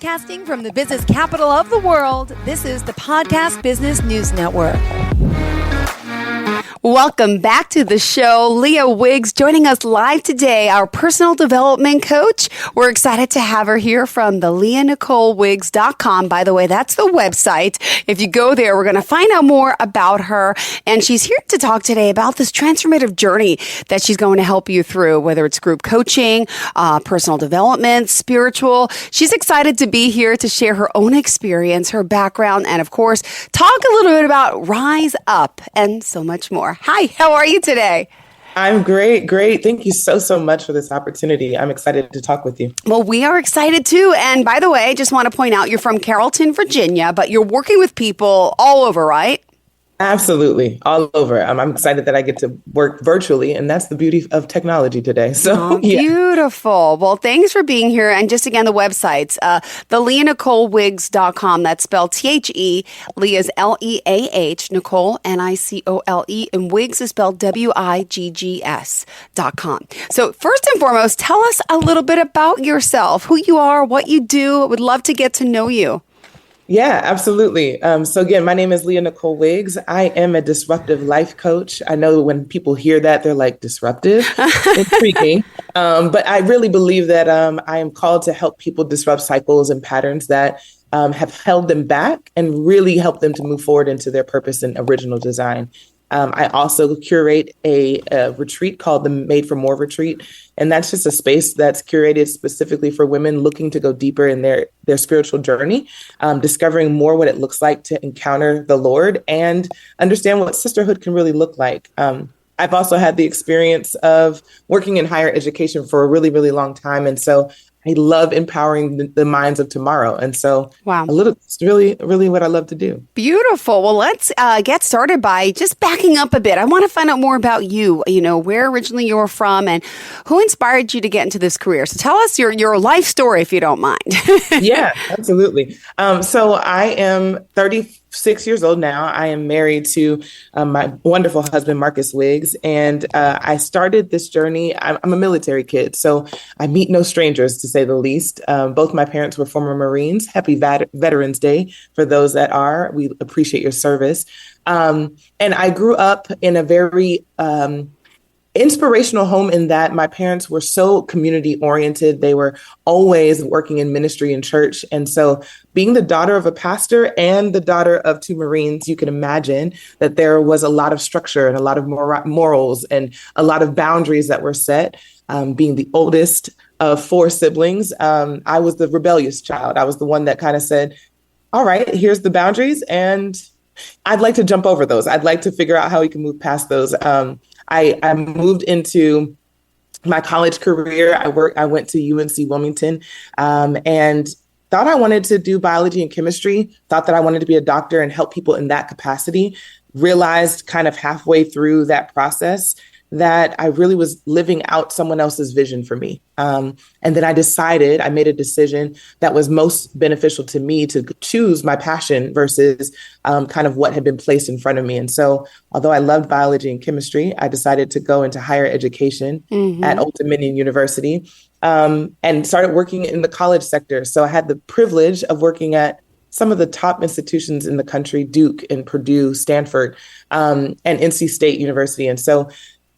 Broadcasting from the business capital of the world, this is the Podcast Business News Network. Welcome back to the show. Leah Wiggs joining us live today, our personal development coach. We're excited to have her here from the LeahNicoleWiggs.com. By the way, that's the website. If you go there, we're going to find out more about her. And she's here to talk today about this transformative journey that she's going to help you through, whether it's group coaching, personal development, spiritual. She's excited to be here to share her own experience, her background, and of course, talk a little bit about Rise Up and so much more. Hi, how are you today? I'm great. Thank you so much for this opportunity. I'm excited to talk with you. Well, we are excited too. And by the way, I just want to point out you're from Carrollton, Virginia, but you're working with people all over, right? Absolutely. All over. I'm excited that I get to work virtually, and that's the beauty of technology today. So, yeah. Beautiful. Well, thanks for being here. And just again, the websites, the LeahNicoleWiggs.com. That's spelled T-H-E. Leah's L-E-A-H, Nicole, N-I-C-O-L-E, and Wiggs is spelled W-I-G-G-S.com. So first and foremost, tell us a little bit about yourself, who you are, what you do. I would love to get to know you. Yeah, absolutely. So again, my name is Leah Nicole Wiggs. I am a disruptive life coach. I know when people hear that, they're like, disruptive, intriguing. But I really believe that I am called to help people disrupt cycles and patterns that have held them back and really help them to move forward into their purpose and original design. I also curate a retreat called the Made for More Retreat. And that's just a space that's curated specifically for women looking to go deeper in their spiritual journey, discovering more what it looks like to encounter the Lord and understand what sisterhood can really look like. I've also had the experience of working in higher education for a really, really long time. And so I love empowering the minds of tomorrow. And so it's really what I love to do. Beautiful. Well, let's get started by just backing up a bit. I want to find out more about you, where originally you were from and who inspired you to get into this career. So tell us your life story, if you don't mind. Yeah, absolutely. So I am 36 years old now. I am married to my wonderful husband, Marcus Wiggs. And I started this journey. I'm a military kid, so I meet no strangers, to say the least. Both my parents were former Marines. Happy Veterans Day for those that are. We appreciate your service. And I grew up in a very inspirational home in that my parents were so community oriented. They were always working in ministry and church. And so being the daughter of a pastor and the daughter of two Marines, you can imagine that there was a lot of structure and a lot of morals and a lot of boundaries that were set. Being the oldest of four siblings, I was the rebellious child. I was the one that kind of said, all right, here's the boundaries. And I'd like to jump over those. I'd like to figure out how we can move past those. I moved into my college career. I went to UNC Wilmington and thought I wanted to do biology and chemistry, thought that I wanted to be a doctor and help people in that capacity. Realized kind of halfway through that process that I really was living out someone else's vision for me. And then I made a decision that was most beneficial to me to choose my passion versus kind of what had been placed in front of me. And so although I loved biology and chemistry, I decided to go into higher education at Old Dominion University and started working in the college sector. So I had the privilege of working at some of the top institutions in the country, Duke and Purdue, Stanford, and NC State University. And so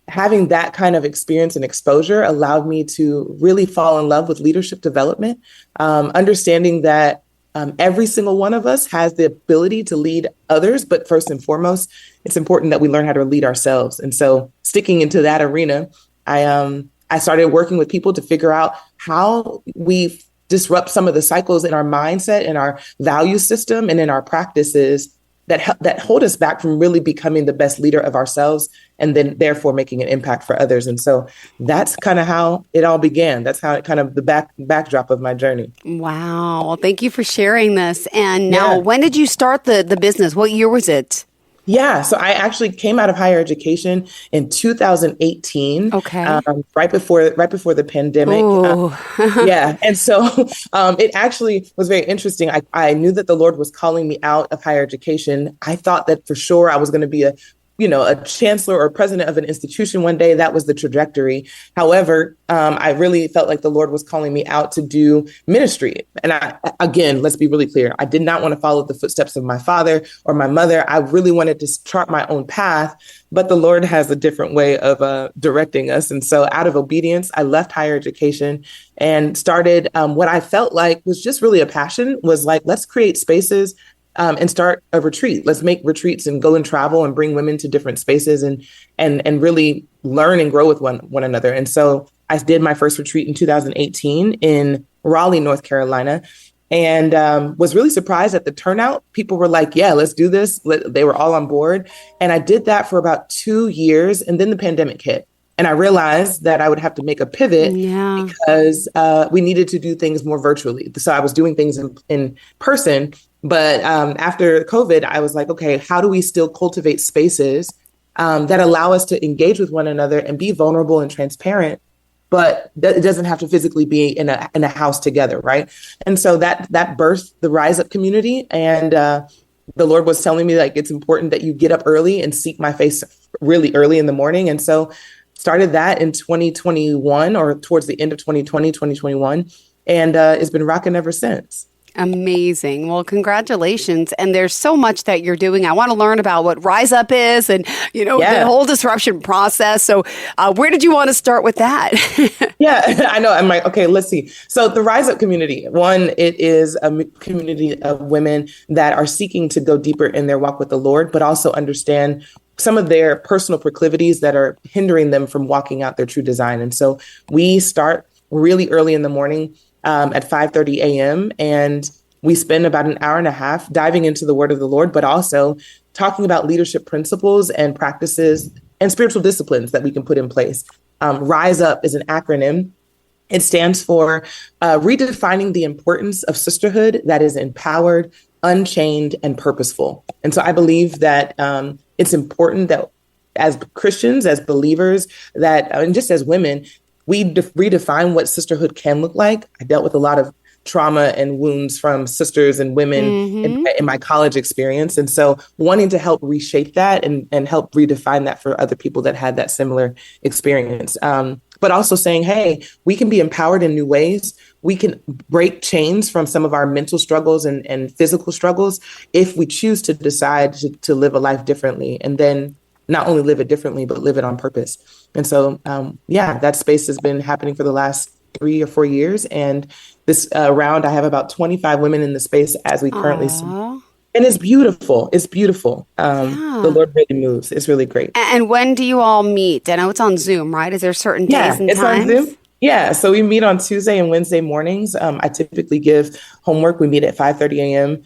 having that kind of experience and exposure allowed me to really fall in love with leadership development, understanding that every single one of us has the ability to lead others. But first and foremost, it's important that we learn how to lead ourselves. And so sticking into that arena, I started working with people to figure out how we disrupt some of the cycles in our mindset and our value system and in our practices that hold us back from really becoming the best leader of ourselves and then therefore making an impact for others. And so that's kind of how it all began. That's how it kind of the backdrop of my journey. Wow. Well, thank you for sharing this. And now, when did you start the business? What year was it? Yeah, so I actually came out of higher education in 2018. Okay, right before the pandemic. Yeah, and so it actually was very interesting. I knew that the Lord was calling me out of higher education. I thought that for sure I was going to be a a chancellor or president of an institution one day. That was the trajectory. However, I really felt like the Lord was calling me out to do ministry. And again, let's be really clear. I did not want to follow the footsteps of my father or my mother. I really wanted to chart my own path, but the Lord has a different way of directing us. And so out of obedience, I left higher education and started what I felt like was just really a passion, was like, let's create spaces and start a retreat. Let's make retreats and go and travel and bring women to different spaces and really learn and grow with one another. And so I did my first retreat in 2018 in Raleigh, North Carolina, and was really surprised at the turnout. People were like, yeah, let's do this. They were all on board. And I did that for about 2 years. And then the pandemic hit. And I realized that I would have to make a pivot because we needed to do things more virtually. So I was doing things in person. But after COVID, I was like, okay, how do we still cultivate spaces that allow us to engage with one another and be vulnerable and transparent, but it doesn't have to physically be in a house together, right? And so that birthed the Rise Up community. And the Lord was telling me, like, it's important that you get up early and seek my face really early in the morning. And so started that in 2021 or towards the end of 2020, 2021. And it's been rocking ever since. Amazing. Well, congratulations. And there's so much that you're doing. I want to learn about what Rise Up is and, the whole disruption process. So where did you want to start with that? Yeah, I know. I'm like, okay, let's see. So the Rise Up community, one, it is a community of women that are seeking to go deeper in their walk with the Lord, but also understand some of their personal proclivities that are hindering them from walking out their true design. And so we start really early in the morning at 5:30 a.m. And we spend about an hour and a half diving into the word of the Lord, but also talking about leadership principles and practices and spiritual disciplines that we can put in place. Rise Up is an acronym. It stands for redefining the importance of sisterhood that is empowered, unchained, and purposeful. And so I believe that it's important that as Christians, as believers, that and just as women, we redefine what sisterhood can look like. I dealt with a lot of trauma and wounds from sisters and women in my college experience. And so wanting to help reshape that and help redefine that for other people that had that similar experience. But also saying, hey, we can be empowered in new ways. We can break chains from some of our mental struggles and physical struggles if we choose to decide to live a life differently, and then not only live it differently, but live it on purpose. And so, that space has been happening for the last 3 or 4 years. And this round, I have about 25 women in the space as we currently see. And it's beautiful. It's beautiful. The Lord really moves. It's really great. And when do you all meet? I know it's on Zoom, right? Is there certain days and times? On Zoom. Yeah. So we meet on Tuesday and Wednesday mornings. I typically give homework. We meet at 5:30 a.m.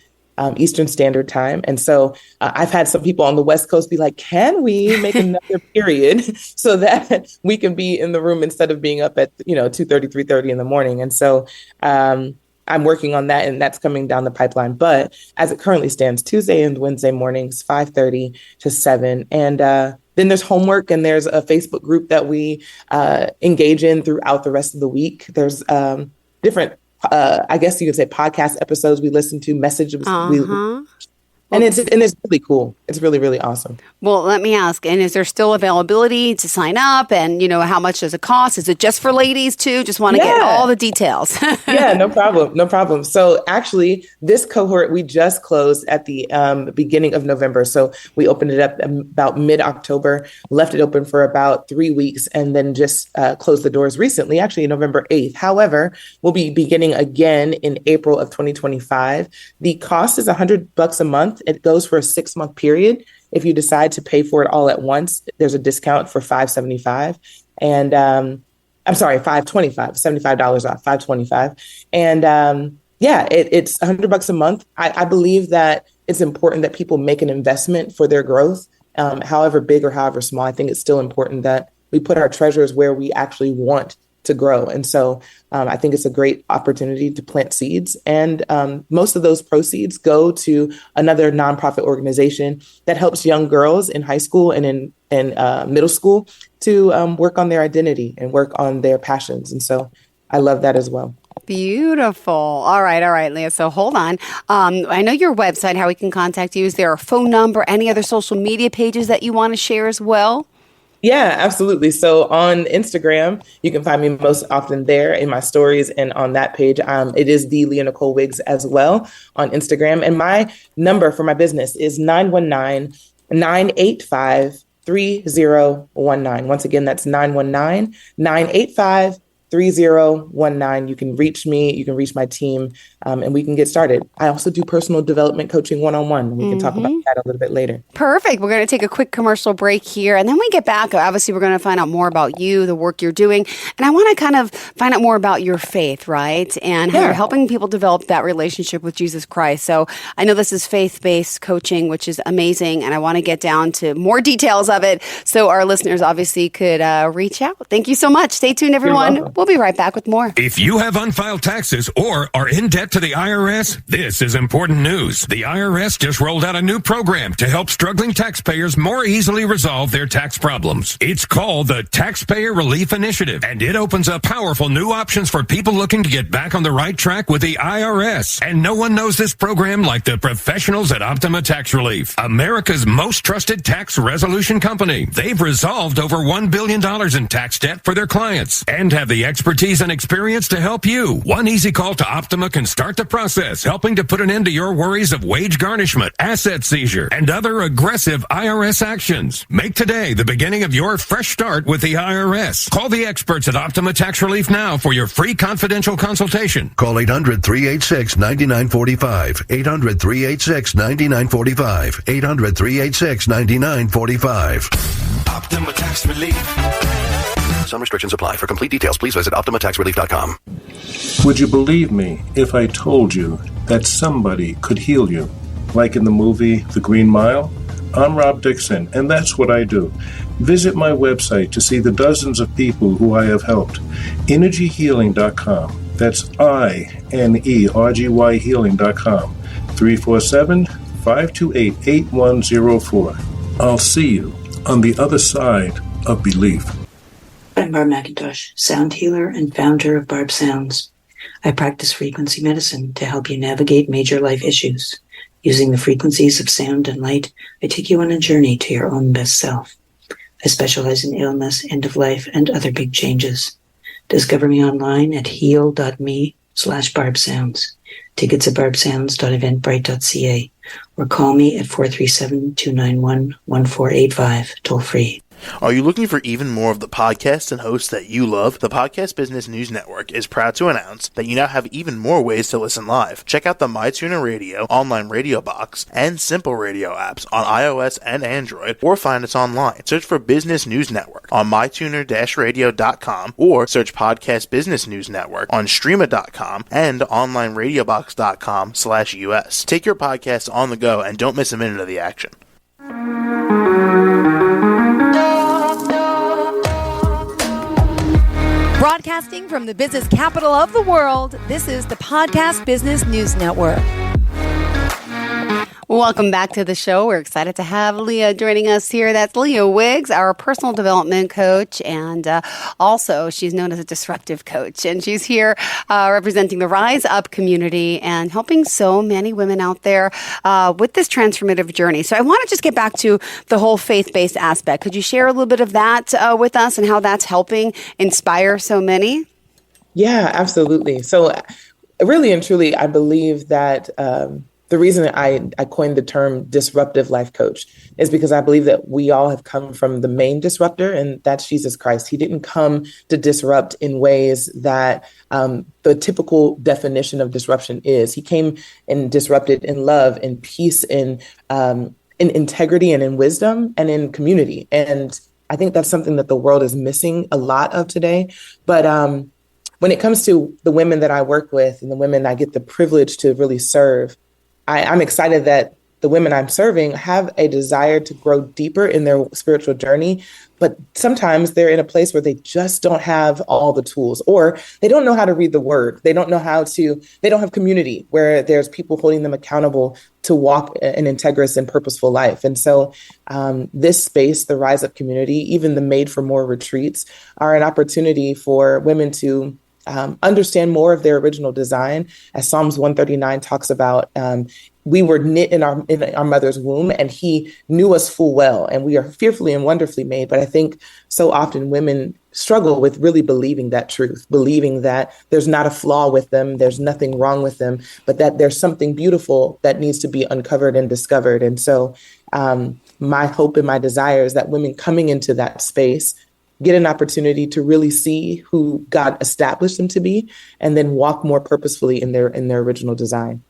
Eastern Standard Time. And so I've had some people on the West Coast be like, can we make another period so that we can be in the room instead of being up at, 2:30, 3:30 in the morning. And so I'm working on that, and that's coming down the pipeline. But as it currently stands, Tuesday and Wednesday mornings, 5:30 to 7. And then there's homework, and there's a Facebook group that we engage in throughout the rest of the week. There's different I guess you could say podcast episodes we listen to, messages and it's really cool. It's really, really awesome. Well, let me ask, and is there still availability to sign up? And, how much does it cost? Is it just for ladies too? Just want to get all the details. Yeah, no problem. No problem. So actually, this cohort, we just closed at the beginning of November. So we opened it up about mid-October, left it open for about 3 weeks, and then just closed the doors recently, actually November 8th. However, we'll be beginning again in April of 2025. The cost is $100 a month. It goes for a 6-month period. If you decide to pay for it all at once, there's a discount for $575. And I'm sorry, $525, $75 off, $525. And it's $100 a month. I believe that it's important that people make an investment for their growth, however big or however small. I think it's still important that we put our treasures where we actually want to grow. And so I think it's a great opportunity to plant seeds. And most of those proceeds go to another nonprofit organization that helps young girls in high school and in middle school to work on their identity and work on their passions. And so I love that as well. Beautiful. All right, Leah. So hold on. I know your website, how we can contact you. Is there a phone number, any other social media pages that you want to share as well? Yeah, absolutely. So on Instagram, you can find me most often there in my stories and on that page. It is the Leah Nicole Wiggs as well on Instagram. And my number for my business is 919-985-3019. Once again, that's 919-985-3019. You can reach me, you can reach my team, and we can get started. I also do personal development coaching one-on-one. We can talk about that a little bit later. Perfect. We're going to take a quick commercial break here. And then we get back. Obviously, we're going to find out more about you, the work you're doing. And I want to kind of find out more about your faith, right? And how you're helping people develop that relationship with Jesus Christ. So I know this is faith-based coaching, which is amazing. And I want to get down to more details of it so our listeners obviously could reach out. Thank you so much. Stay tuned, everyone. We'll be right back with more. If you have unfiled taxes or are in debt to the IRS, this is important news. The IRS just rolled out a new program to help struggling taxpayers more easily resolve their tax problems. It's called the Taxpayer Relief Initiative, and it opens up powerful new options for people looking to get back on the right track with the IRS. And no one knows this program like the professionals at Optima Tax Relief, America's most trusted tax resolution company. They've resolved over $1 billion in tax debt for their clients and have the expertise and experience to help you. One easy call to Optima can start the process, helping to put an end to your worries of wage garnishment, asset seizure, and other aggressive IRS actions. Make today the beginning of your fresh start with the IRS. Call the experts at Optima Tax Relief now for your free confidential consultation. Call 800-386-9945. 800-386-9945. 800-386-9945. Optima Tax Relief. Some restrictions apply. For complete details, please visit OptimaTaxRelief.com. Would you believe me if I told you that somebody could heal you? Like in the movie The Green Mile? I'm Rob Dixon, and that's what I do. Visit my website to see the dozens of people who I have helped. EnergyHealing.com. That's INERGY healing.com. 347-528-8104. I'll see you on the other side of belief. I'm Barb McIntosh, sound healer and founder of Barb Sounds. I practice frequency medicine to help you navigate major life issues. Using the frequencies of sound and light, I take you on a journey to your own best self. I specialize in illness, end of life, and other big changes. Discover me online at heal.me/barbsounds. Tickets at barbsounds.eventbrite.ca or call me at 437-291-1485, toll free. Are you looking for even more of the podcasts and hosts that you love? The Podcast Business News Network is proud to announce that you now have even more ways to listen live. Check out the mytuner-radio, online radio box, and simpleradio apps on iOS and Android, or find us online. Search for Business News Network on mytuner-radio.com or search Podcast Business News Network on streama.com and onlineradiobox.com/US. Take your podcast on the go and don't miss a minute of the action. Broadcasting from the business capital of the world, this is the Podcast Business News Network. Welcome back to the show. We're excited to have Leah joining us here. That's Leah Wiggs, our personal development coach, and also she's known as a disruptive coach. And she's here representing the Rise Up community and helping so many women out there with this transformative journey. So I want to just get back to the whole faith-based aspect. Could you share a little bit of that with us and how that's helping inspire so many? Yeah, absolutely. So really and truly, I believe that the reason I coined the term disruptive life coach is because I believe that we all have come from the main disruptor, and that's Jesus Christ. He didn't come to disrupt in ways that the typical definition of disruption is. He came and disrupted in love, in peace, in integrity, and in wisdom, and in community. And I think that's something that the world is missing a lot of today. But when it comes to the women that I work with and the women I get the privilege to really serve, I'm excited that the women I'm serving have a desire to grow deeper in their spiritual journey, but sometimes they're in a place where they just don't have all the tools, or they don't know how to read the word. They don't have community where there's people holding them accountable to walk an integrous and purposeful life. And so this space, the Rise Up community, even the Made for More retreats, are an opportunity for women to understand more of their original design. As Psalms 139 talks about, we were knit in our mother's womb, and he knew us full well, and we are fearfully and wonderfully made. But I think so often women struggle with really believing that truth, believing that there's not a flaw with them, there's nothing wrong with them, but that there's something beautiful that needs to be uncovered and discovered. And so my hope and my desire is that women coming into that space get an opportunity to really see who God established them to be, and then walk more purposefully in their original design.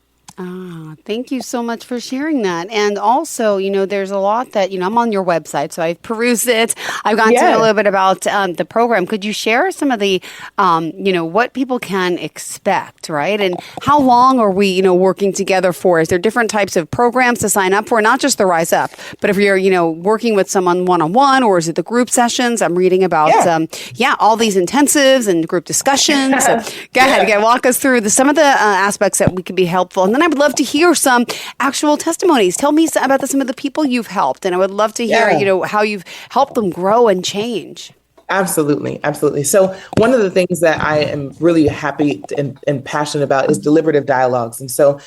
Thank you so much for sharing that. And also, there's a lot that, I'm on your website, so I've perused it. I've gone to a little bit about the program. Could you share some of the, what people can expect, right? And how long are we, working together for? Is there different types of programs to sign up for? Not just the Rise Up, but if you're, working with someone one-on-one, or is it the group sessions? I'm reading about, all these intensives and group discussions. So go ahead, walk us through some of the aspects that we could be helpful. And then I would love to hear some actual testimonies. Tell me about some of the people you've helped. And I would love to hear, how you've helped them grow and change. Absolutely. Absolutely. So one of the things that I am really happy and passionate about is deliberative dialogues. And so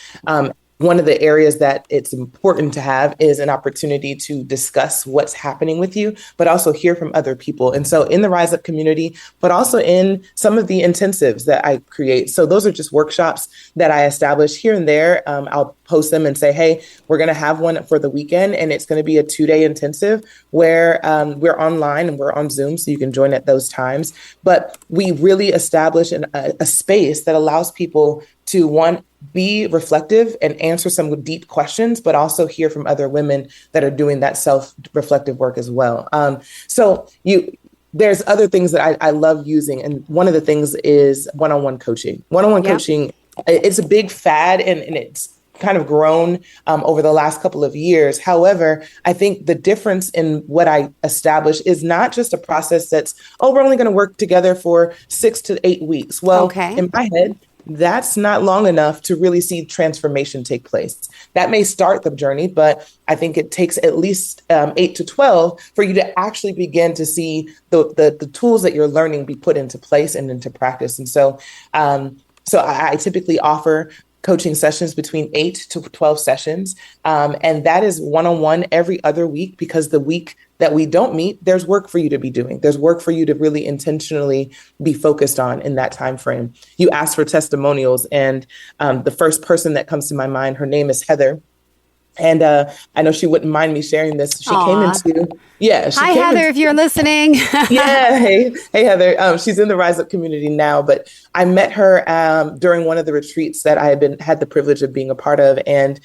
one of the areas that it's important to have is an opportunity to discuss what's happening with you, but also hear from other people. And so in the Rise Up community, but also in some of the intensives that I create. So those are just workshops that I establish here and there. I'll post them and say, hey, we're going to have one for the weekend, and it's going to be a 2-day intensive where we're online and we're on Zoom, so you can join at those times. But we really establish a space that allows people to, be reflective and answer some deep questions, but also hear from other women that are doing that self-reflective work as well. There's other things that I love using. And one of the things is one-on-one coaching. One-on-one coaching, it's a big fad, and it's kind of grown over the last couple of years. However, I think the difference in what I establish is not just a process that's, we're only going to work together for 6 to 8 weeks. Well, in my head, that's not long enough to really see transformation take place. That may start the journey, but I think it takes at least 8 to 12 for you to actually begin to see the tools that you're learning be put into place and into practice. And so I typically offer coaching sessions between 8 to 12 sessions. And that is one-on-one every other week, because the week that we don't meet, there's work for you to be doing. There's work for you to really intentionally be focused on in that time frame. You asked for testimonials, and the first person that comes to my mind, her name is Heather. And I know she wouldn't mind me sharing this. She came into, Hi, Heather, if you're listening. Hey, Heather. She's in the Rise Up community now, but I met her during one of the retreats that I had the privilege of being a part of. And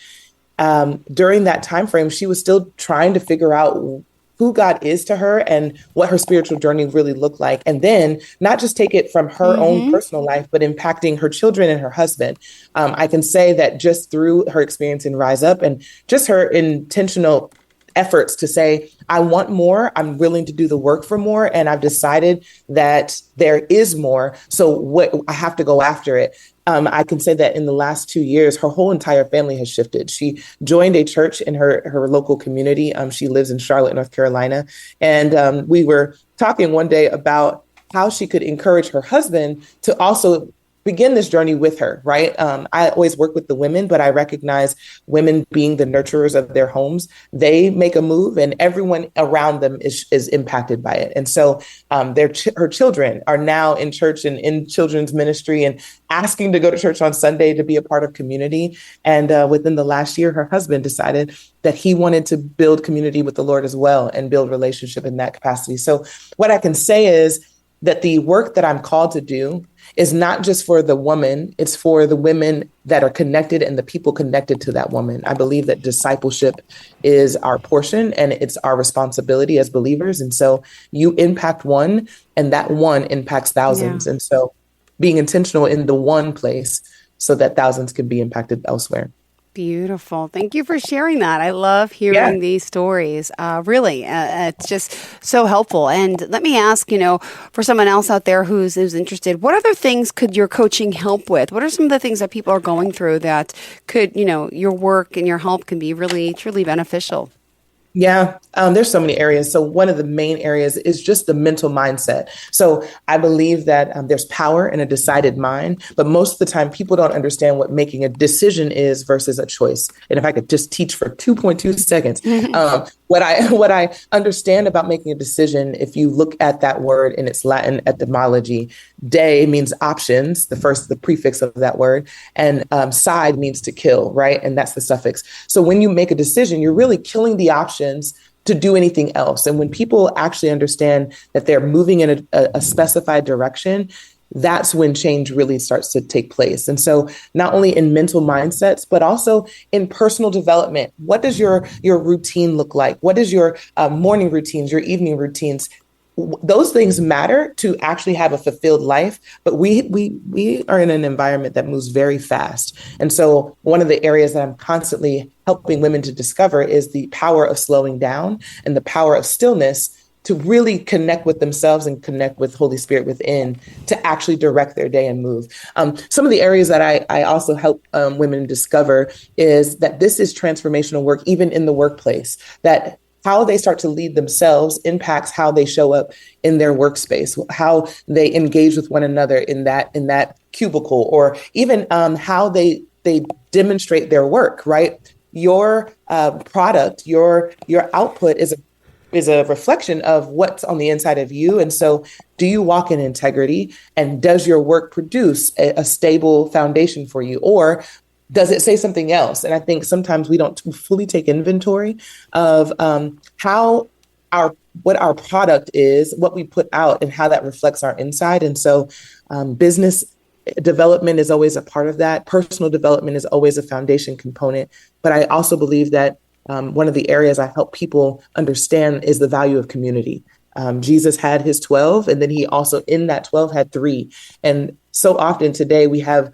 during that time frame, she was still trying to figure out who God is to her and what her spiritual journey really looked like. And then not just take it from her own personal life, but impacting her children and her husband. I can say that just through her experience in Rise Up and just her intentional efforts to say, I want more, I'm willing to do the work for more, and I've decided that there is more. So I have to go after it. I can say that in the last 2 years, her whole entire family has shifted. She joined a church in her local community. She lives in Charlotte, North Carolina. And we were talking one day about how she could encourage her husband to also begin this journey with her, right? I always work with the women, but I recognize women being the nurturers of their homes. They make a move and everyone around them is impacted by it. And so her children are now in church and in children's ministry and asking to go to church on Sunday to be a part of community. And within the last year, her husband decided that he wanted to build community with the Lord as well and build relationship in that capacity. So what I can say is that the work that I'm called to do is not just for the woman, it's for the women that are connected and the people connected to that woman. I believe that discipleship is our portion and it's our responsibility as believers. And so you impact one and that one impacts thousands. And so being intentional in the one place so that thousands can be impacted elsewhere. Beautiful. Thank you for sharing that. I love hearing these stories. Really, it's just so helpful. And let me ask, for someone else out there who's interested, what other things could your coaching help with? What are some of the things that people are going through that could, your work and your help can be really, truly beneficial? Yeah, there's so many areas. So one of the main areas is just the mental mindset. So I believe that there's power in a decided mind, but most of the time people don't understand what making a decision is versus a choice. And if I could just teach for 2.2 seconds, what I understand about making a decision, if you look at that word in its Latin etymology, de means options, the prefix of that word, and side means to kill, right? And that's the suffix. So when you make a decision, you're really killing the options to do anything else. And when people actually understand that they're moving in a specified direction, that's when change really starts to take place. And so not only in mental mindsets, but also in personal development. What does your routine look like? What is your morning routines, your evening routines? Those things matter to actually have a fulfilled life, but we are in an environment that moves very fast. And so one of the areas that I'm constantly helping women to discover is the power of slowing down and the power of stillness to really connect with themselves and connect with Holy Spirit within to actually direct their day and move. Some of the areas that I also help women discover is that this is transformational work, even in the workplace, that how they start to lead themselves impacts how they show up in their workspace, how they engage with one another in that cubicle, or even how they demonstrate their work, right? Your product, your output is a reflection of what's on the inside of you. And so do you walk in integrity, and does your work produce a stable foundation for you? Or does it say something else? And I think sometimes we don't fully take inventory of what our product is, what we put out, and how that reflects our inside. And so business development is always a part of that. Personal development is always a foundation component. But I also believe that one of the areas I help people understand is the value of community. Jesus had his 12, and then he also in that 12 had 3. And so often today we have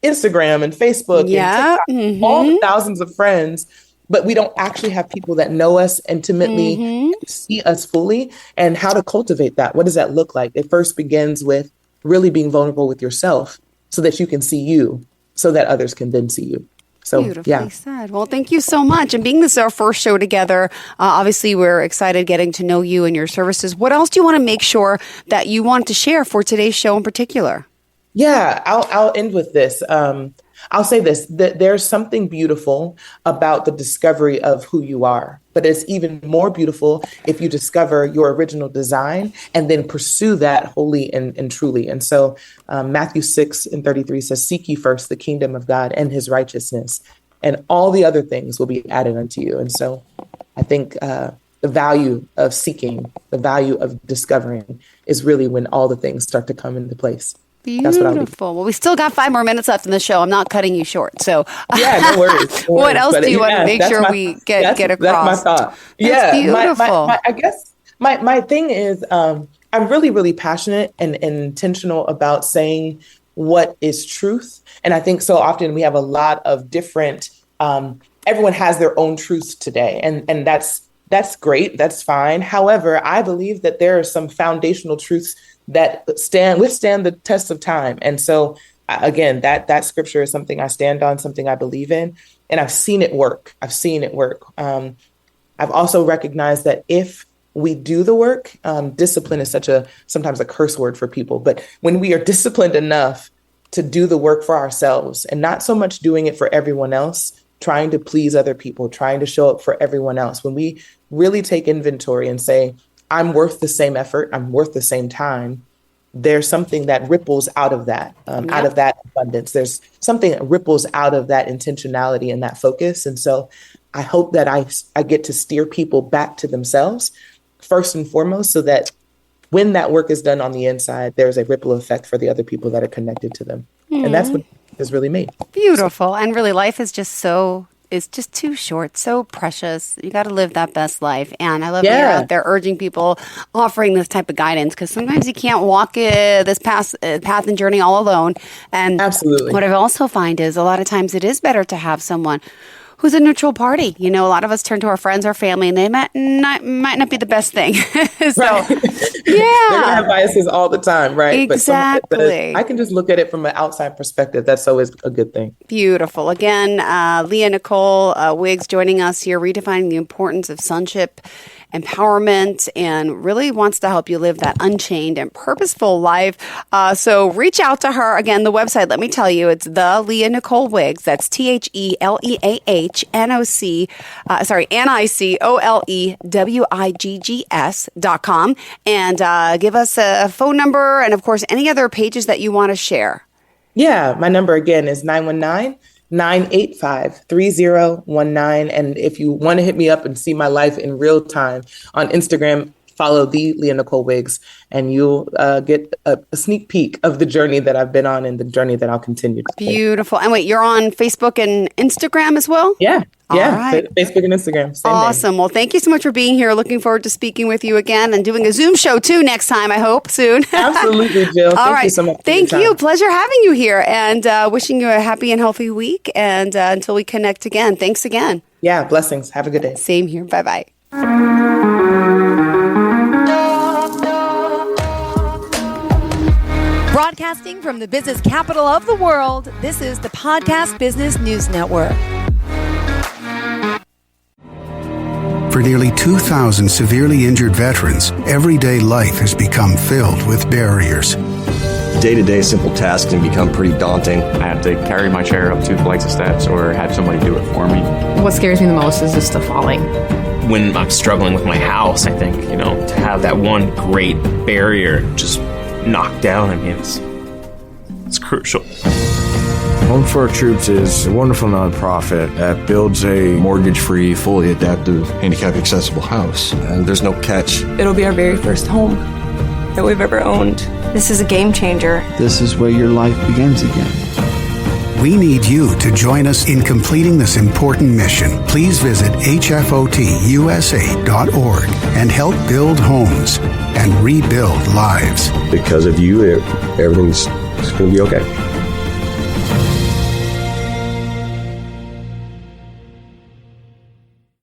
Instagram and Facebook and TikTok, all the thousands of friends, but we don't actually have people that know us intimately, see us fully, and how to cultivate that. What does that look like? It first begins with really being vulnerable with yourself so that you can see you, so that others can then see you. So, beautifully said. Well, thank you so much. And being this is our first show together, obviously we're excited getting to know you and your services. What else do you want to make sure that you want to share for today's show in particular? Yeah, I'll end with this. I'll say this, that there's something beautiful about the discovery of who you are, but it's even more beautiful if you discover your original design and then pursue that wholly and truly. And so Matthew 6:33 says, "Seek ye first the kingdom of God and his righteousness, and all the other things will be added unto you." And so I think the value of seeking, the value of discovering is really when all the things start to come into place. Beautiful. Well, we still got 5 more minutes left in the show. I'm not cutting you short. So yeah, no worries. What else do you want to make sure we get across? That's my thought. That's beautiful. I guess my thing is I'm really, really passionate and intentional about saying what is truth. And I think so often we have a lot of different, everyone has their own truths today. And that's great. That's fine. However, I believe that there are some foundational truths that withstand the test of time. And so again, that scripture is something I stand on, something I believe in, and I've seen it work. I've also recognized that if we do the work, discipline is sometimes a curse word for people, but when we are disciplined enough to do the work for ourselves and not so much doing it for everyone else, trying to please other people, trying to show up for everyone else, when we really take inventory and say, I'm worth the same effort, I'm worth the same time, there's something that ripples out of that, out of that abundance. There's something that ripples out of that intentionality and that focus. And so I hope that I get to steer people back to themselves first and foremost, so that when that work is done on the inside, there's a ripple effect for the other people that are connected to them. And that's what is really me. Beautiful. And really, life is just it's just too short, so precious. You got to live that best life. And I love that you're out there urging people, offering this type of guidance, because sometimes you can't walk this path and journey all alone. And absolutely, what I also find is a lot of times it is better to have someone who's a neutral party. You know, a lot of us turn to our friends, our family, and they might not be the best thing. So, right. yeah. They're going to have biases all the time, right? Exactly. But I can just look at it from an outside perspective. That's always a good thing. Beautiful. Again, Leah Nicole Wiggs joining us here, redefining the importance of sonship, empowerment, and really wants to help you live that unchained and purposeful life. So reach out to her. Again, the website, let me tell you, it's the Leah Nicole Wiggs. That's TheLeahNicoleWiggs.com. And give us a phone number and, of course, any other pages that you want to share. Yeah, my number again is 919-985-3019. And if you want to hit me up and see my life in real time on Instagram, follow the Leah Nicole Wiggs, and you'll get a sneak peek of the journey that I've been on and the journey that I'll continue to take. Beautiful. And wait, you're on Facebook and Instagram as well? Yeah. All right. Facebook and Instagram. Same awesome. name. Well, thank you so much for being here. Looking forward to speaking with you again and doing a Zoom show too next time, I hope, soon. Absolutely, Jill. Thank you so much. Thank you. Pleasure having you here, and wishing you a happy and healthy week. And until we connect again, thanks again. Yeah, blessings. Have a good day. Same here. Bye-bye. Broadcasting from the business capital of the world, this is the Podcast Business News Network. For nearly 2,000 severely injured veterans, everyday life has become filled with barriers. Day-to-day simple tasks can become pretty daunting. I have to carry my chair up 2 flights of steps or have somebody do it for me. What scares me the most is just the falling. When I'm struggling with my house, I think, to have that one great barrier just knocked down, I mean, it's crucial. Home for Our Troops is a wonderful nonprofit that builds a mortgage-free, fully adaptive, handicap-accessible house. And there's no catch. It'll be our very first home that we've ever owned. This is a game changer. This is where your life begins again. We need you to join us in completing this important mission. Please visit hfotusa.org and help build homes and rebuild lives. Because of you, everything's going to be okay.